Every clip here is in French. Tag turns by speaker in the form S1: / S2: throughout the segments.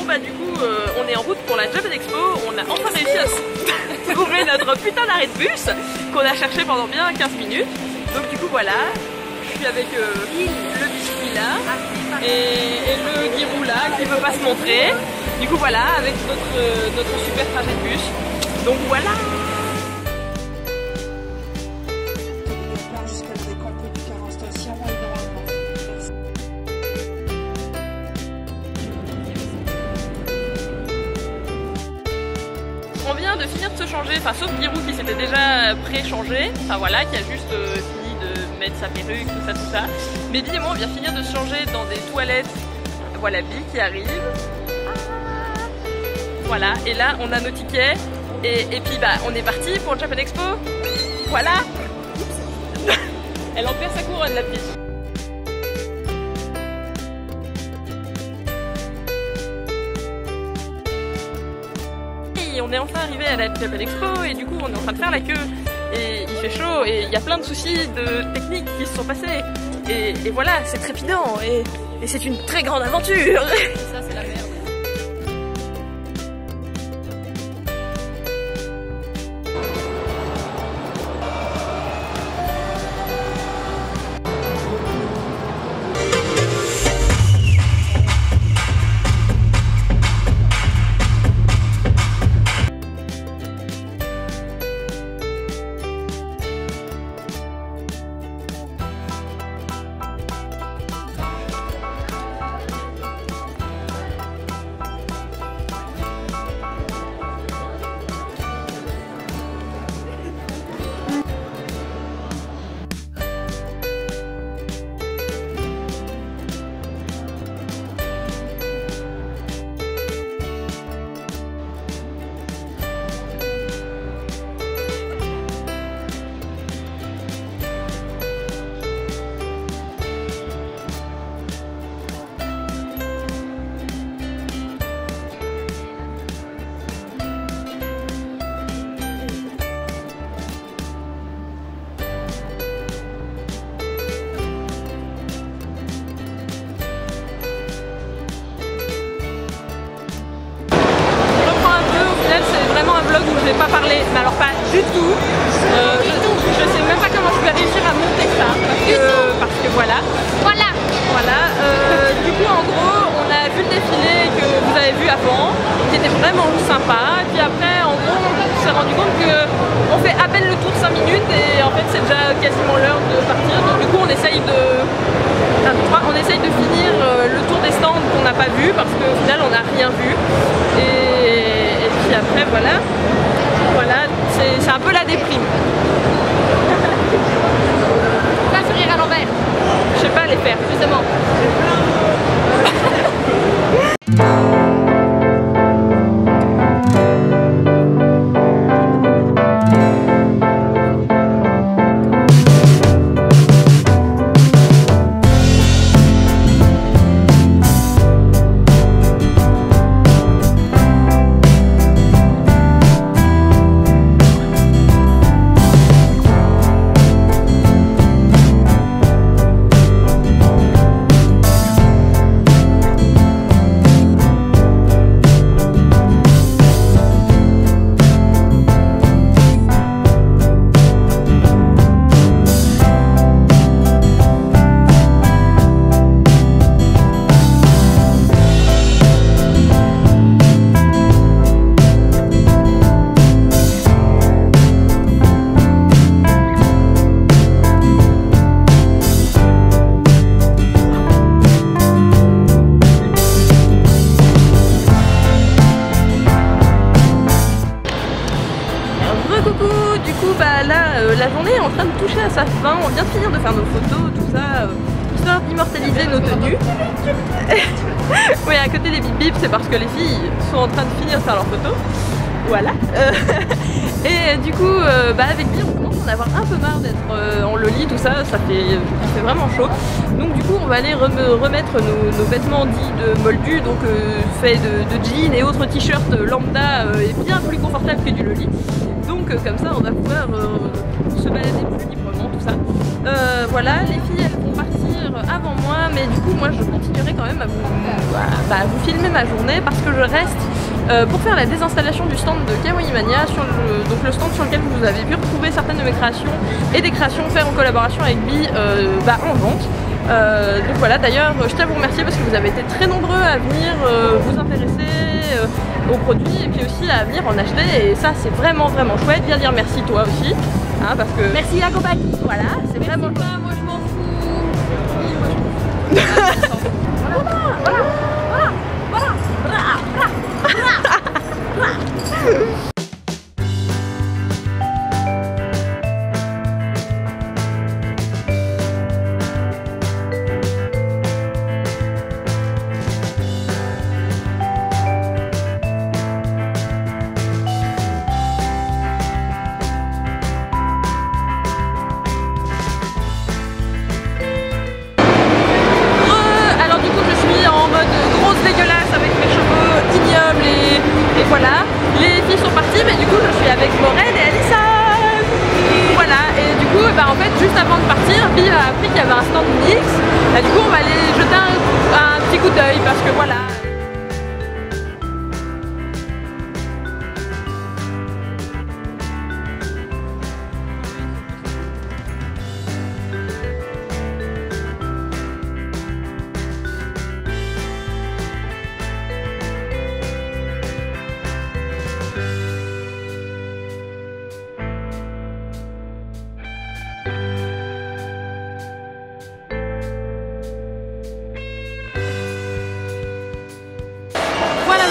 S1: bah du coup on est en route pour la Japan Expo. On a enfin réussi à trouver notre putain d'arrêt de bus qu'on a cherché pendant bien 15 minutes. Donc du coup voilà, je suis avec le biscuit là et le Girou là qui veut pas se montrer. Du coup voilà, avec notre super trajet de bus. Donc voilà. On vient de finir de se changer, enfin sauf Girou qui s'était déjà pré-changé, enfin voilà, qui a juste fini de mettre sa perruque, tout ça. Mais Bi et moi on vient finir de se changer dans des toilettes. Voilà Bi qui arrive. Voilà, et là on a nos tickets et puis bah on est parti pour le Japan Expo. Voilà. Elle en perd sa couronne la petite. On est enfin arrivé à la Japan Expo et du coup on est en train de faire la queue et il fait chaud et il y a plein de soucis de technique qui se sont passés et voilà, c'est trépidant et c'est une très grande aventure. Ça c'est la merde. Où je vais pas parler, mais alors pas du tout. Je sais même pas comment je vais réussir à monter ça parce que voilà. Du coup en gros on a vu le défilé que vous avez vu avant, qui était vraiment sympa. Et puis après en gros on s'est rendu compte qu'on fait à peine le tour de 5 minutes et en fait c'est déjà quasiment l'heure de partir. Donc du coup on essaye de finir le tour des stands qu'on n'a pas vu parce qu'au final on n'a rien vu. Et puis après voilà, c'est un peu la déprime. Pourquoi sourire à l'envers? Je sais pas les faire, justement. La journée est en train de toucher à sa fin, on vient de finir de faire nos photos, tout ça, histoire d'immortaliser nos tenues. Oui, à côté des bip bip, c'est parce que les filles sont en train de finir de faire leurs photos. Voilà. Et du coup, avec Bi, on commence à en avoir un peu marre d'être en loli, tout ça, ça fait vraiment chaud. Donc du coup, on va aller remettre nos vêtements dits de moldu, donc faits de jeans et autres t-shirts lambda et bien plus confortables que du loli. Donc comme ça, on va pouvoir se balader plus librement, tout ça. Voilà, les filles, elles vont partir finir avant moi, mais du coup moi je continuerai quand même à vous filmer ma journée parce que je reste pour faire la désinstallation du stand de Kawaii Mania, donc le stand sur lequel vous avez pu retrouver certaines de mes créations et des créations faites en collaboration avec Bi en vente. Donc voilà, d'ailleurs je tiens à vous remercier parce que vous avez été très nombreux à venir vous intéresser aux produits et puis aussi à venir en acheter, et ça c'est vraiment chouette. Viens dire merci toi aussi, hein, parce que merci la compagnie, voilà, c'est vraiment pas, moi je m'en fous. Oui, moi je m'en fous. Voilà, les filles sont parties, mais du coup je suis avec Morel et Alissa. Voilà, et du coup en fait juste avant de partir, Bi a appris qu'il y avait un stand Nix, et du coup on va aller jeter un petit coup d'œil parce que voilà.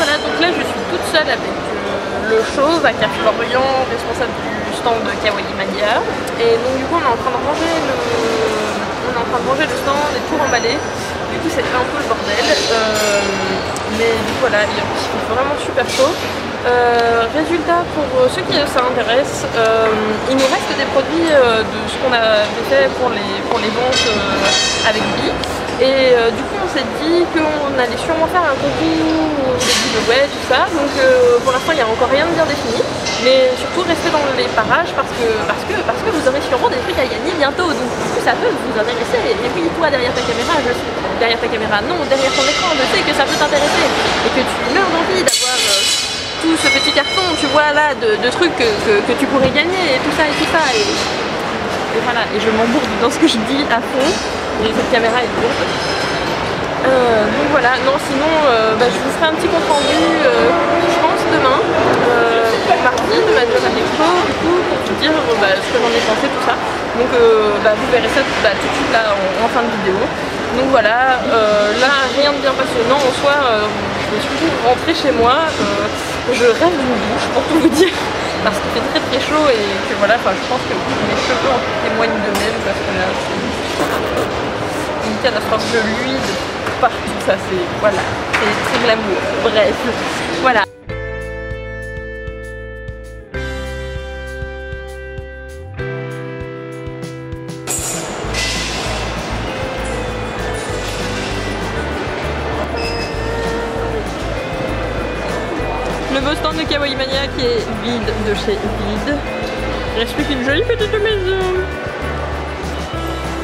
S1: Donc là je suis toute seule avec le chauve à Café Florian, responsable du stand de Kawaii Mania, et donc du coup on est en train de ranger le stand et tout remballer. Du coup c'est un peu le bordel, mais du coup voilà, il fait vraiment super chaud. Résultat, pour ceux qui ça intéresse, il nous reste des produits de ce qu'on avait fait pour les ventes avec Bi. Et du coup on s'est dit qu'on allait sûrement faire un concours de giveaway, tout ça. Donc pour l'instant il n'y a encore rien de bien défini. Mais surtout restez dans les parages parce que vous aurez sûrement des trucs à gagner bientôt. Donc ça peut vous intéresser. Et oui, toi derrière ta caméra, derrière ton écran, je sais que ça peut t'intéresser. Et que tu meurs d'envie d'avoir tout ce petit carton, tu vois là, de trucs que tu pourrais gagner et tout ça et tout ça. Et voilà, et je m'embourbe dans ce que je dis à fond. Et cette caméra est lourde. Donc voilà, non sinon je vous ferai un petit compte rendu, je pense demain, mardi de ma Japan Expo, du coup, pour vous dire ce que j'en ai pensé, tout ça. Donc vous verrez ça tout de suite là en fin de vidéo. Donc voilà, là rien de bien passionnant en soi, je vais surtout rentrer chez moi, je rêve d'une douche pour tout vous dire. Parce qu'il fait très chaud et que voilà, je pense que mes cheveux en témoignent de même parce que là c'est une catastrophe de l'huile partout, ça c'est, voilà, c'est très glamour, bref, voilà. Le beau stand de Kawaii Mania qui est vide de chez vide. Il reste plus qu'une jolie petite maison.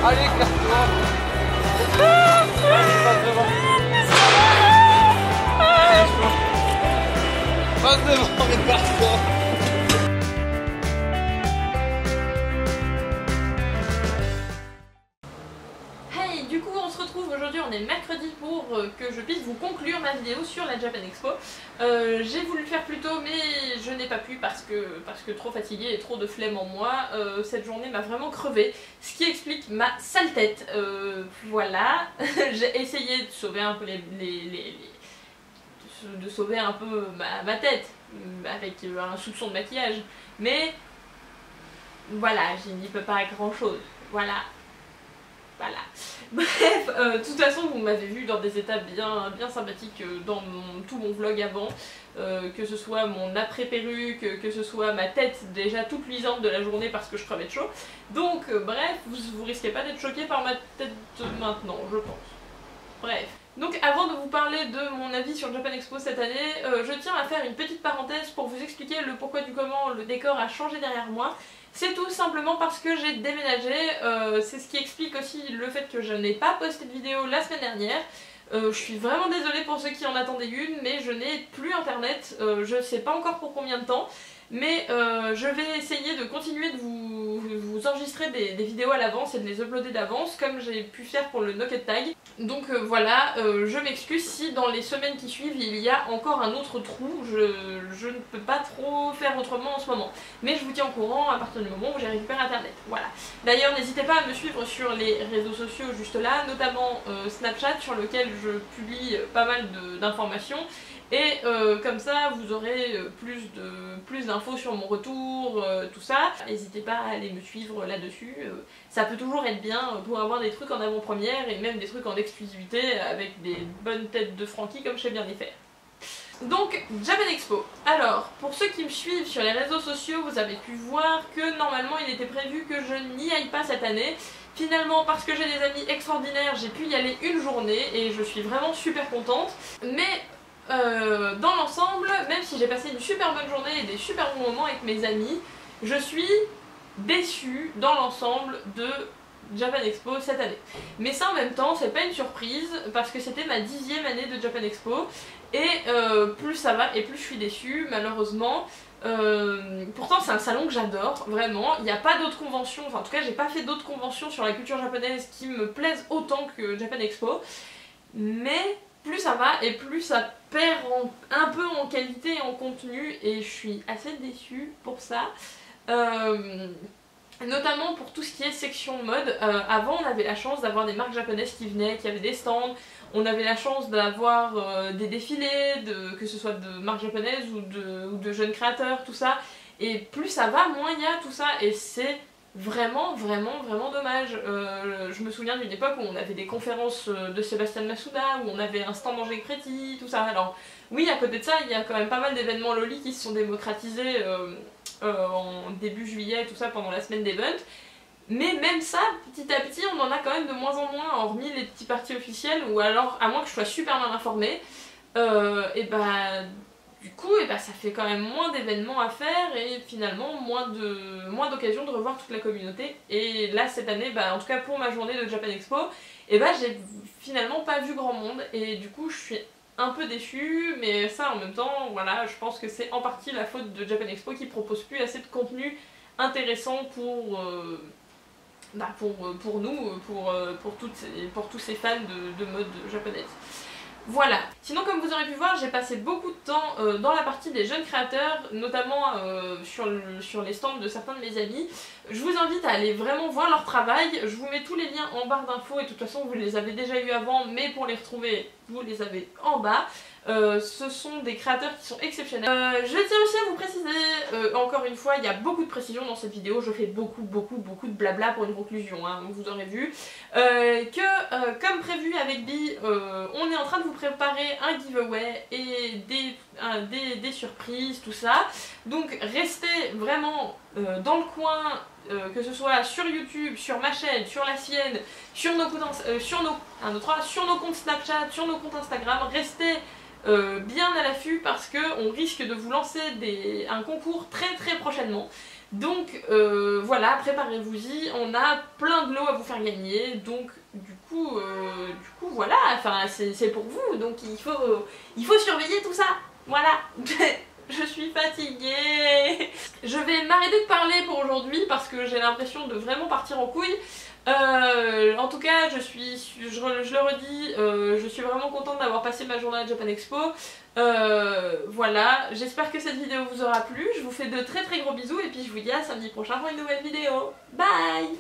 S2: Allez, casse-toi. Passe devant, mais casse-toi.
S1: Hey, du coup on se retrouve aujourd'hui, on est mercredi pour que je puisse vous conclure ma vidéo sur la Japan Expo. J'ai voulu le faire plus tôt mais je n'ai pas pu parce que trop fatiguée et trop de flemme en moi. Cette journée m'a vraiment crevé, ce qui explique ma sale tête. Voilà, j'ai essayé de sauver un peu de sauver un peu ma tête avec un soupçon de maquillage, mais voilà, je n'y peux pas grand chose. Voilà. Bref, de toute façon vous m'avez vu dans des états bien sympathiques dans tout mon vlog avant, que ce soit mon après perruque, que ce soit ma tête déjà toute luisante de la journée parce que je crevais de chaud. Donc bref, vous risquez pas d'être choqués par ma tête maintenant, je pense. Bref. Donc avant de vous parler de mon avis sur Japan Expo cette année, je tiens à faire une petite parenthèse pour vous expliquer le pourquoi du comment le décor a changé derrière moi. C'est tout simplement parce que j'ai déménagé, c'est ce qui explique aussi le fait que je n'ai pas posté de vidéo la semaine dernière. Je suis vraiment désolée pour ceux qui en attendaient une, mais je n'ai plus internet, je sais pas encore pour combien de temps, mais je vais essayer de continuer de vous enregistrer des vidéos à l'avance et de les uploader d'avance, comme j'ai pu faire pour le Knocket Tag. Donc voilà, je m'excuse si dans les semaines qui suivent il y a encore un autre trou, je ne peux pas trop faire autrement en ce moment. Mais je vous tiens au courant à partir du moment où j'ai récupéré internet, voilà. D'ailleurs n'hésitez pas à me suivre sur les réseaux sociaux juste là, notamment Snapchat sur lequel je publie pas mal d'informations. Et comme ça vous aurez plus d'infos sur mon retour, tout ça. N'hésitez pas à aller me suivre là-dessus, ça peut toujours être bien pour avoir des trucs en avant-première et même des trucs en exclusivité avec des bonnes têtes de Francky comme je sais bien les faire. Donc Japan Expo. Alors pour ceux qui me suivent sur les réseaux sociaux, vous avez pu voir que normalement il était prévu que je n'y aille pas cette année. Finalement, parce que j'ai des amis extraordinaires, j'ai pu y aller une journée et je suis vraiment super contente. Mais dans l'ensemble, même si j'ai passé une super bonne journée et des super bons moments avec mes amis, je suis déçue dans l'ensemble de Japan Expo cette année. Mais ça en même temps, c'est pas une surprise parce que c'était ma 10e année de Japan Expo et plus ça va et plus je suis déçue malheureusement. Pourtant c'est un salon que j'adore, vraiment, il n'y a pas d'autres conventions, enfin en tout cas j'ai pas fait d'autres conventions sur la culture japonaise qui me plaisent autant que Japan Expo, mais plus ça va et plus ça perd un peu en qualité et en contenu et je suis assez déçue pour ça. Notamment pour tout ce qui est section mode. Avant on avait la chance d'avoir des marques japonaises qui venaient, qui avaient des stands, on avait la chance d'avoir des défilés, que ce soit de marques japonaises ou de jeunes créateurs, tout ça. Et plus ça va, moins il y a tout ça et c'est vraiment dommage. Je me souviens d'une époque où on avait des conférences de Sébastien Masuda, où on avait un stand d'Angélique Préti, tout ça. Alors oui, à côté de ça, il y a quand même pas mal d'événements loli qui se sont démocratisés en début juillet et tout ça pendant la semaine d'event. Mais même ça, petit à petit, on en a quand même de moins en moins, hormis les petits parties officiels, ou alors, à moins que je sois super mal informée, et bah du coup, ça fait quand même moins d'événements à faire et finalement moins d'occasions de revoir toute la communauté. Et là, cette année, en tout cas pour ma journée de Japan Expo, j'ai finalement pas vu grand monde et du coup, je suis un peu déçue, mais ça en même temps, voilà, je pense que c'est en partie la faute de Japan Expo qui propose plus assez de contenu intéressant pour nous, pour tous ces fans de mode japonaise. Voilà. Sinon, comme vous aurez pu voir, j'ai passé beaucoup de temps dans la partie des jeunes créateurs, notamment sur les stands de certains de mes amis. Je vous invite à aller vraiment voir leur travail. Je vous mets tous les liens en barre d'infos et de toute façon vous les avez déjà eu avant, mais pour les retrouver, vous les avez en bas. Ce sont des créateurs qui sont exceptionnels. Je tiens aussi à vous préciser, encore une fois, il y a beaucoup de précisions dans cette vidéo, je fais beaucoup de blabla pour une conclusion, hein, vous aurez vu, que comme prévu avec Bi, on est en train de vous préparer un giveaway et des surprises, tout ça. Donc restez vraiment dans le coin, que ce soit sur YouTube, sur ma chaîne, sur la sienne, sur nos comptes Snapchat, sur nos comptes Instagram, restez bien à l'affût parce qu'on risque de vous lancer un concours très prochainement. Donc voilà, préparez-vous-y, on a plein de lots à vous faire gagner, donc du coup voilà, enfin c'est pour vous, donc il faut surveiller tout ça, voilà. Je suis fatiguée. Je vais m'arrêter de parler pour aujourd'hui parce que j'ai l'impression de vraiment partir en couille. En tout cas, je le redis, je suis vraiment contente d'avoir passé ma journée à Japan Expo. Voilà, j'espère que cette vidéo vous aura plu. Je vous fais de très gros bisous et puis je vous dis à samedi prochain pour une nouvelle vidéo. Bye!